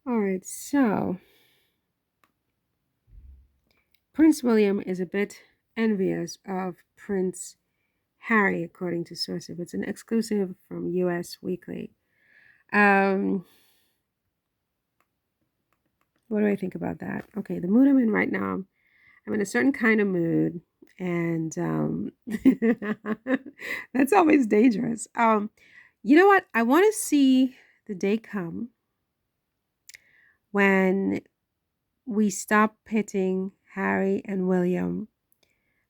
All right, so Prince William is a bit envious of Prince Harry, according to sources. It's an exclusive from US Weekly. Um, what do I think about that? Okay, the mood I'm in right now, I'm in a certain kind of mood, and that's always dangerous. You know what? I want to see the day come when we stop pitting Harry and William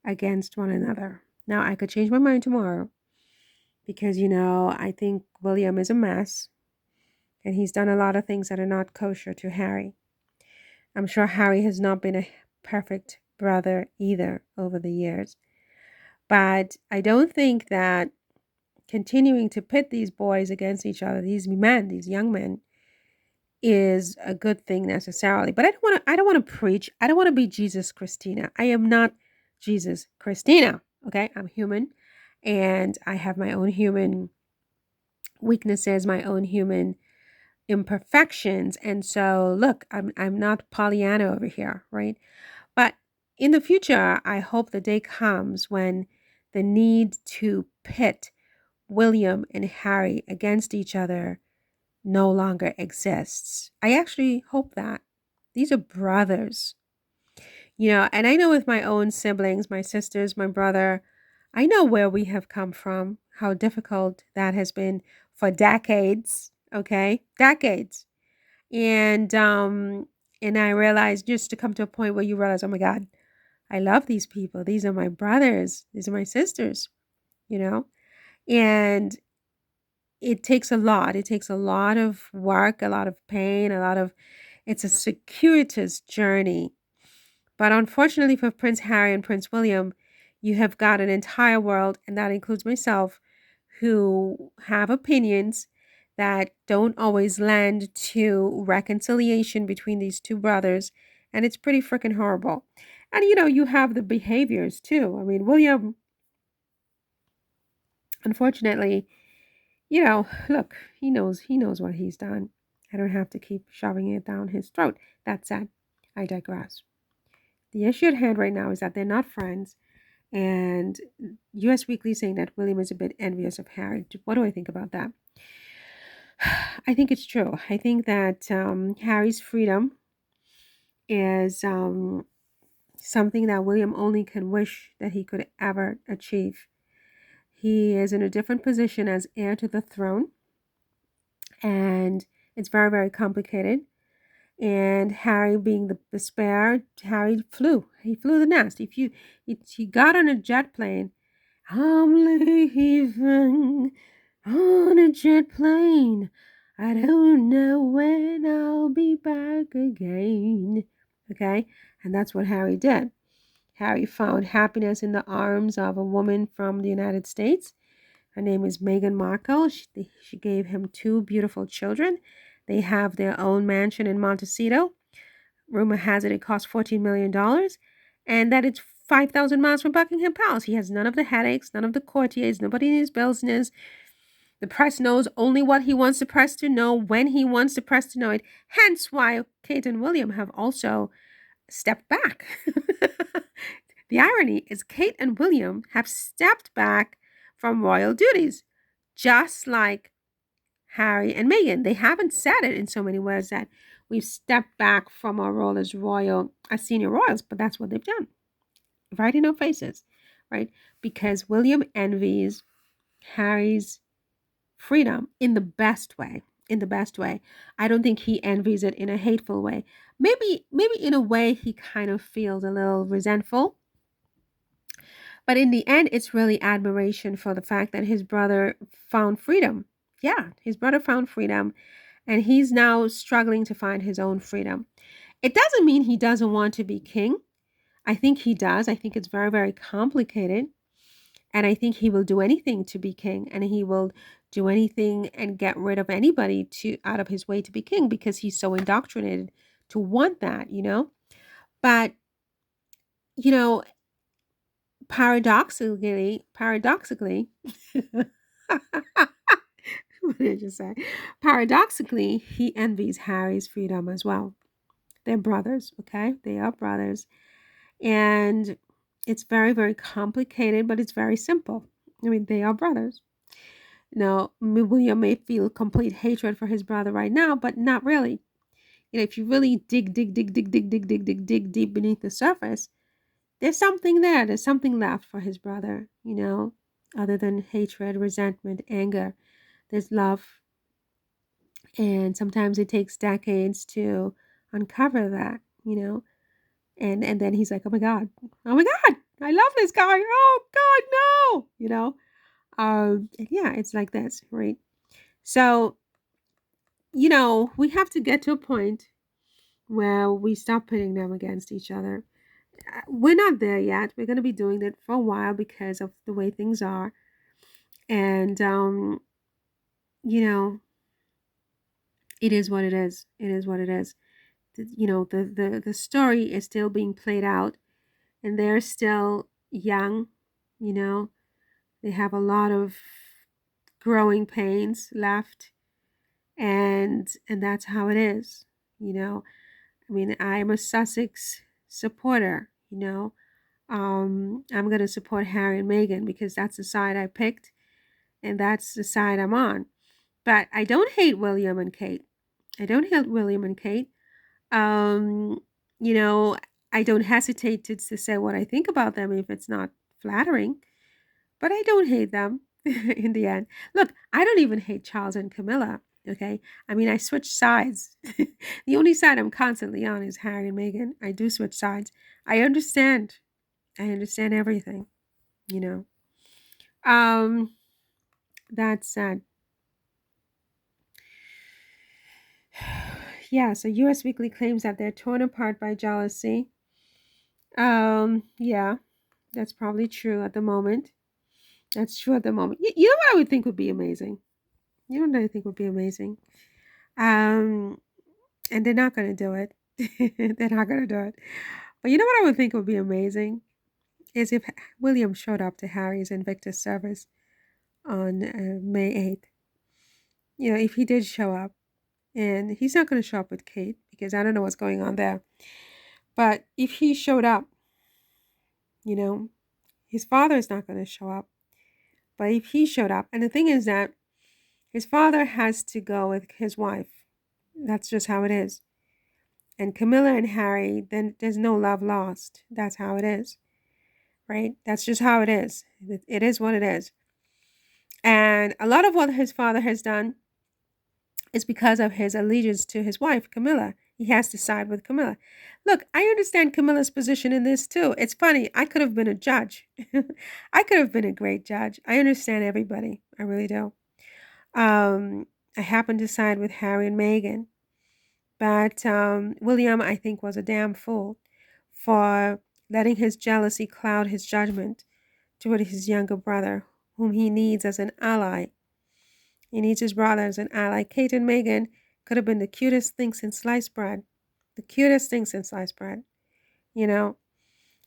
against one another. Now, I could change my mind tomorrow because, I think William is a mess and he's done a lot of things that are not kosher to Harry. I'm sure Harry has not been a perfect brother either over the years. But I don't think that continuing to pit these boys against each other, these men, these young men, is a good thing necessarily. But I don't want to preach. I don't want to be Jesus Christina. I am not Jesus Christina. Okay? I'm human and I have my own human weaknesses, my own human imperfections. And so, look, I'm not Pollyanna over here, right? But in the future, I hope the day comes when the need to pit William and Harry against each other no longer exists. I actually hope that. These are brothers. And I know with my own siblings, my sisters, my brother, I know where we have come from, how difficult that has been for decades, okay? Decades. And I realized just to come to a point where you realize, oh my God, I love these people. These are my brothers. These are my sisters, you know? And it takes a lot. It takes a lot of work, a lot of pain, it's a circuitous journey. But unfortunately for Prince Harry and Prince William, you have got an entire world, and that includes myself, who have opinions that don't always lend to reconciliation between these two brothers. And it's pretty freaking horrible. And you have the behaviors too. I mean, William, unfortunately, look, he knows what he's done. I don't have to keep shoving it down his throat. That said, I digress. The issue at hand right now is that they're not friends, and US Weekly is saying that William is a bit envious of Harry. What do I think about that? I think it's true. I think that Harry's freedom is something that William only can wish that he could ever achieve. He is in a different position as heir to the throne, and it's very, very complicated. And Harry, being the spare, Harry flew. He flew the nest. He got on a jet plane. I'm leaving on a jet plane. I don't know when I'll be back again. Okay? And that's what Harry did. Harry found happiness in the arms of a woman from the United States. Her name is Meghan Markle. She gave him two beautiful children. They have their own mansion in Montecito. Rumor has it cost $14 million and that it's 5,000 miles from Buckingham Palace. He has none of the headaches, none of the courtiers, nobody in his business. The press knows only what he wants the press to know when he wants the press to know it. Hence why Kate and William have also stepped back. The irony is Kate and William have stepped back from royal duties, just like Harry and Meghan. They haven't said it in so many words that we've stepped back from our role as senior royals, but that's what they've done, right in our faces, right? Because William envies Harry's freedom in the best way. In the best way. I don't think he envies it in a hateful way. Maybe in a way he kind of feels a little resentful. But in the end, it's really admiration for the fact that his brother found freedom. Yeah, his brother found freedom, and he's now struggling to find his own freedom. It doesn't mean he doesn't want to be king. I think he does. I think it's very, very complicated. And I think he will do anything to be king, and he will do anything and get rid of anybody to out of his way to be king because he's so indoctrinated to want that. But, you know, paradoxically, What did I just say? Paradoxically, he envies Harry's freedom as well. They're brothers, okay? They are brothers. And it's very, very complicated, but it's very simple. I mean, they are brothers. Now, William may feel complete hatred for his brother right now, but not really. If you really dig deep beneath the surface, there's something there. There's something left for his brother, other than hatred, resentment, anger. There's love. And sometimes it takes decades to uncover that, And then he's like, oh my God, I love this guy. Oh God, no, And yeah, it's like this, right? So, we have to get to a point where we stop pitting them against each other. We're not there yet. We're going to be doing that for a while because of the way things are. And, you know, it is what it is. It is what it is. The story is still being played out and they're still young, you know, they have a lot of growing pains left and that's how it is, I mean, I'm a Sussex supporter, I'm going to support Harry and Meghan because that's the side I picked and that's the side I'm on. But I don't hate William and Kate. I don't hate William and Kate. Um, you know, I don't hesitate to say what I think about them if it's not flattering, but I don't hate them in the end. Look, I don't even hate Charles and Camilla. Okay. I mean, I switch sides. The only side I'm constantly on is Harry and Meghan. I do switch sides. I understand. I understand everything, you know. Um, that said, yeah, so US Weekly claims that they're torn apart by jealousy. Yeah, that's probably true at the moment. That's true at the moment. You know what I would think would be amazing? You know what I think would be amazing? Um, and they're not going to do it. They're not going to do it. But you know what I would think would be amazing? Is if William showed up to Harry's Invictus service on May 8th. If he did show up, and he's not going to show up with Kate because I don't know what's going on there. But if he showed up, his father is not going to show up. But if he showed up, and the thing is that his father has to go with his wife. That's just how it is. And Camilla and Harry, then there's no love lost. That's how it is. Right? That's just how it is. It is what it is. And a lot of what his father has done is because of his allegiance to his wife, Camilla. He has to side with Camilla. Look, I understand Camilla's position in this too. It's funny. I could have been a judge. I could have been a great judge. I understand everybody. I really do. I happen to side with Harry and Meghan. But William, I think, was a damn fool for letting his jealousy cloud his judgment toward his younger brother, whom he needs as an ally. He needs his brother as an ally. Kate and Meghan could have been the cutest thing since sliced bread. The cutest thing since sliced bread, you know?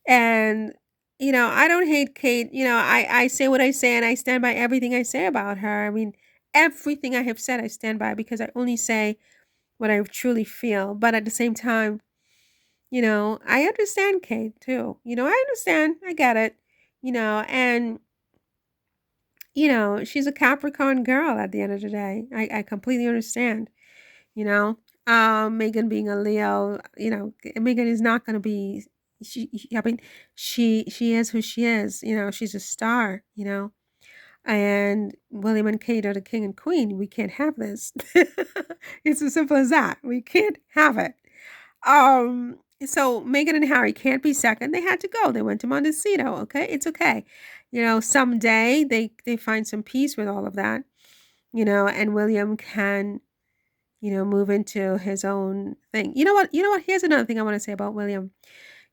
And, I don't hate Kate. I say what I say and I stand by everything I say about her. I mean, everything I have said, I stand by because I only say what I truly feel. But at the same time, I understand Kate too. I understand. I get it. And she's a Capricorn girl at the end of the day. I completely understand. Meghan being a Leo, Meghan is not going to be. I mean, she is who she is. She's a star. And William and Kate are the king and queen. We can't have this. It's as simple as that. We can't have it. So Meghan and Harry can't be second. They had to go. They went to Montecito. Okay, it's okay. Someday they find some peace with all of that. And William can, move into his own thing. You know what? Here's another thing I want to say about William.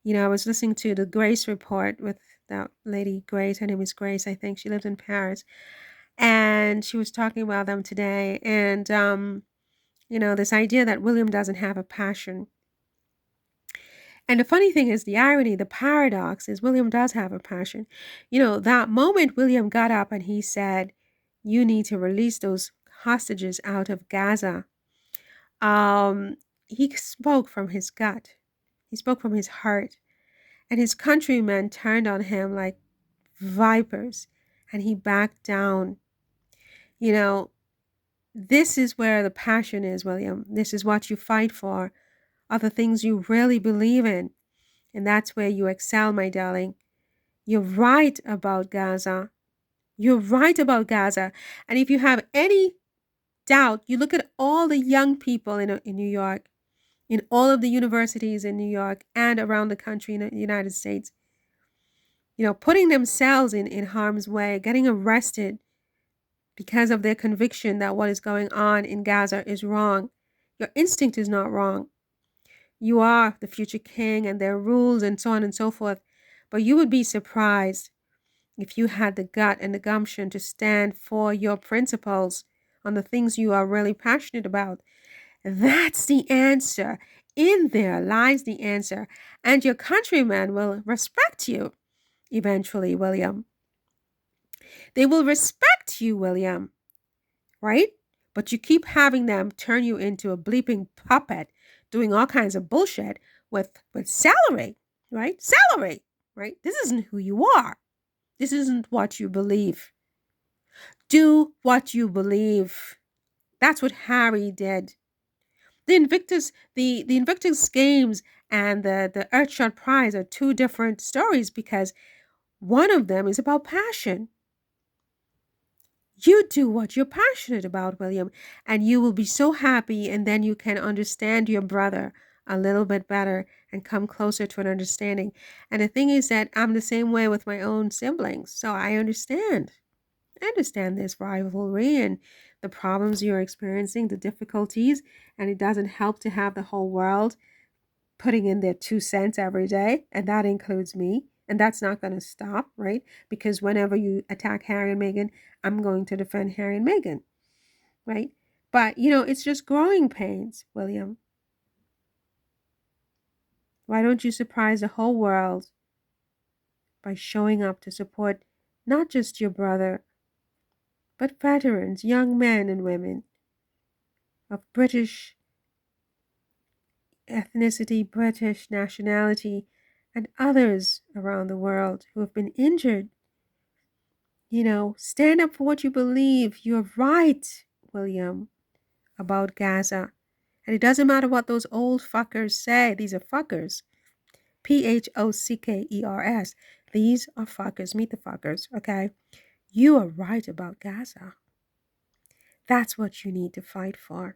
I was listening to the Grace Report with that lady Grace. Her name is Grace, I think. She lives in Paris. And she was talking about them today. And, this idea that William doesn't have a passion. And the funny thing is, the irony, the paradox is William does have a passion. That moment William got up and he said, you need to release those hostages out of Gaza, um, he spoke from his gut. He spoke from his heart. And his countrymen turned on him like vipers, and he backed down. You know, this is where the passion is, William. This is what you fight for, are the things you really believe in. And that's where you excel, my darling. You're right about Gaza. You're right about Gaza. And if you have any doubt, you look at all the young people in New York, in all of the universities in New York and around the country in the United States, putting themselves in harm's way, getting arrested because of their conviction that what is going on in Gaza is wrong. Your instinct is not wrong. You are the future king and there are rules and so on and so forth. But you would be surprised if you had the gut and the gumption to stand for your principles on the things you are really passionate about. That's the answer. In there lies the answer. And your countrymen will respect you eventually, William. They will respect you, William, right? But you keep having them turn you into a bleeping puppet doing all kinds of bullshit with salary, right? Salary, right? This isn't who you are. This isn't what you believe. Do what you believe. That's what Harry did. The Invictus Games and the Earthshot Prize are two different stories because one of them is about passion. You do what you're passionate about, William, and you will be so happy, and then you can understand your brother a little bit better and come closer to an understanding. And the thing is that I'm the same way with my own siblings, so I understand. I understand this rivalry and the problems you're experiencing, the difficulties, and it doesn't help to have the whole world putting in their 2 cents every day, and that includes me. And that's not going to stop, right? Because whenever you attack Harry and Meghan, I'm going to defend Harry and Meghan, right? But, it's just growing pains, William. Why don't you surprise the whole world by showing up to support not just your brother, but veterans, young men and women of British ethnicity, British nationality, and others around the world who have been injured. Stand up for what you believe. You're right, William, about Gaza. And it doesn't matter what those old fuckers say. These are fuckers. Phockers. These are fuckers. Meet the fuckers, okay? You are right about Gaza. That's what you need to fight for.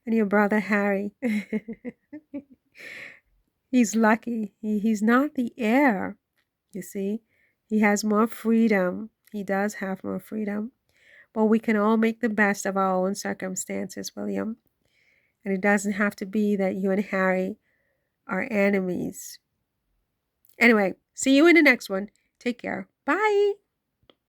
And your brother Harry, he's lucky. He's not the heir, you see. He has more freedom. He does have more freedom. But we can all make the best of our own circumstances, William. And it doesn't have to be that you and Harry are enemies. Anyway, see you in the next one. Take care. Bye.